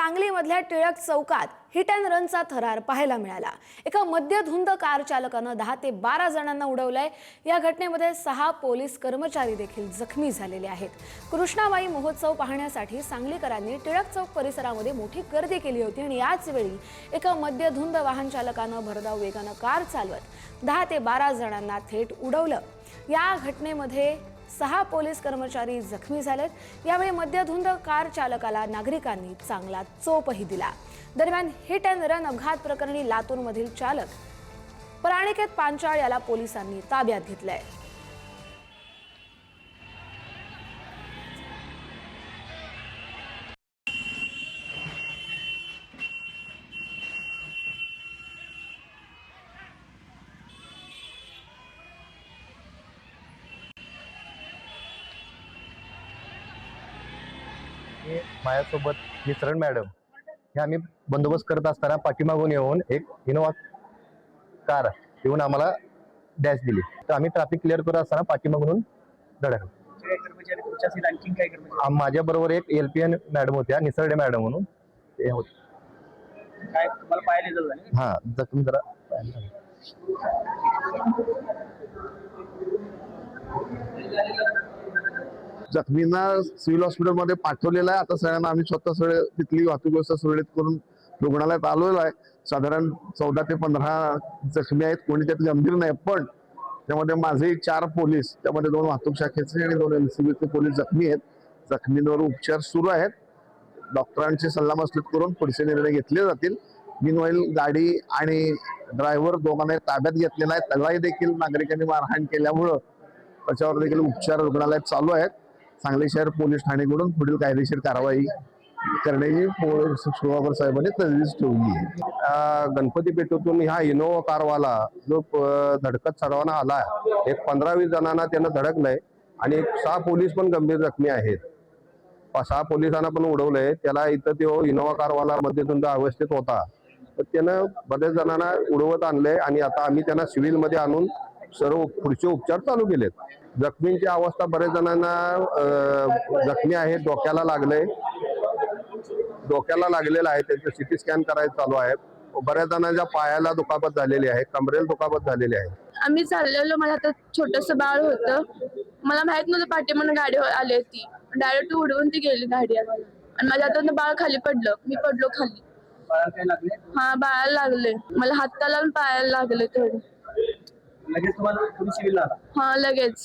सांगलीमधल्या टिळक चौकात hit and रनचा थरार पाहायला मिळाला। एका मद्यधुंद कार चालकाने 10 ते 12 जणांना उडवलंय। या घटनेमध्ये 6 पोलीस कर्मचारी देखील जखमी झालेले आहेत। कृष्णाबाई महोत्सव पाहण्यासाठी सांगलीकरांनी टिळक चौक परिसरामध्ये मोठी गर्दी केली होती आणि याच वेळी एका मद्यधुंद वाहन चालकाने भरधाव वेगाने कार चालवत 10 ते 12 जणांना थेट उडवलं। या घटनेमध्ये 6 पोलीस कर्मचारी जखमी झालेत। यावेळी मद्यधुंद कार चालकाला नागरिकांनी चांगला चोपही दिला। दरम्यान हिट अँड रन अपघात प्रकरणी लातूरमधील चालक प्राणिकेत पांचाळ याला पोलिसांनी ताब्यात घेतलंय। माझ्यासोबत मिस्टरन मॅडम हे आम्ही बंदोबस्त करत असताना पाठीमागून येऊन एक इनोवा कार येऊन आम्हाला डॅश दिली। तर आम्ही ट्रॅफिक क्लिअर करत असताना पाठीमागून धडकलो। माझ्या बरोबर एक LPN मॅडम होत्या, निसर्डे मॅडम म्हणून ते होते। हा जखमी जरा जखमींना सिव्हिल हॉस्पिटलमध्ये पाठवलेलं आहे। आता सगळ्यांना आम्ही स्वतः सगळे तिथली वाहतूक व्यवस्था सुरळीत करून रुग्णालयात आलेलो आहे। साधारण 14 ते 15 जखमी आहेत, कोणी त्यात गंभीर नाही। पण त्यामध्ये माझे 4 पोलीस, त्यामध्ये 2 वाहतूक शाखेचे आणि 2 LCBचे पोलीस जखमी आहेत। जखमींवर उपचार सुरू आहेत। डॉक्टरांची सल्लामसलत करून पुढचे निर्णय घेतले जातील। मीनवाईल गाडी आणि ड्रायव्हर दोघांना ताब्यात घेतलेला आहे। त्यालाही देखील नागरिकांनी मारहाण केल्यामुळं त्याच्यावर देखील उपचार रुग्णालयात चालू आहेत। सांगली शहर पोलीस ठाणेकडून पुढील कायदेशीर कारवाई करण्याची शिवाकर साहेबांनी तजवीज ठेवली आहे। गणपती पेठेतून हा इनोवा कारवाला जो धडकत सर्वांना आला, एक 15-20 जणांना त्यानं धडकलंय आणि 6 पोलीस पण गंभीर जखमी आहेत। 6 पोलिसांना पण उडवलंय। त्याला इथं तो इनोवा कारवाला मध्यधुंद अवस्थेत होता, तर त्यानं बऱ्याच जणांना उडवत आणलंय आणि आता आम्ही त्यांना सिव्हिल मध्ये आणून सर्व पुढचे उपचार चालू केलेत। जखमींची अवस्था बऱ्याच जणांना जखमी आहे, डोक्याला लागलेला आहे, त्यांचं CT स्कॅन करायचं चालू आहे। बऱ्याच जणांच्या पायाला दुखापत झालेली आहे, कमरेला दुखापत झालेली आहे। आम्ही चाललेलो, माझ्या हातात छोटस बाळ होतं, मला माहित नव्हतं पाठीमागून गाडी आली होती। डायरेक्ट उडवून ती गेली गाडी आम्हाला आणि माझ्या हातातून बाळ खाली पडलं, मी पडलो खाली। हा बाळाला लागले, मला हाताला आणि पायाला लागले थोडे। लगेच तुम्हाला हा लगेच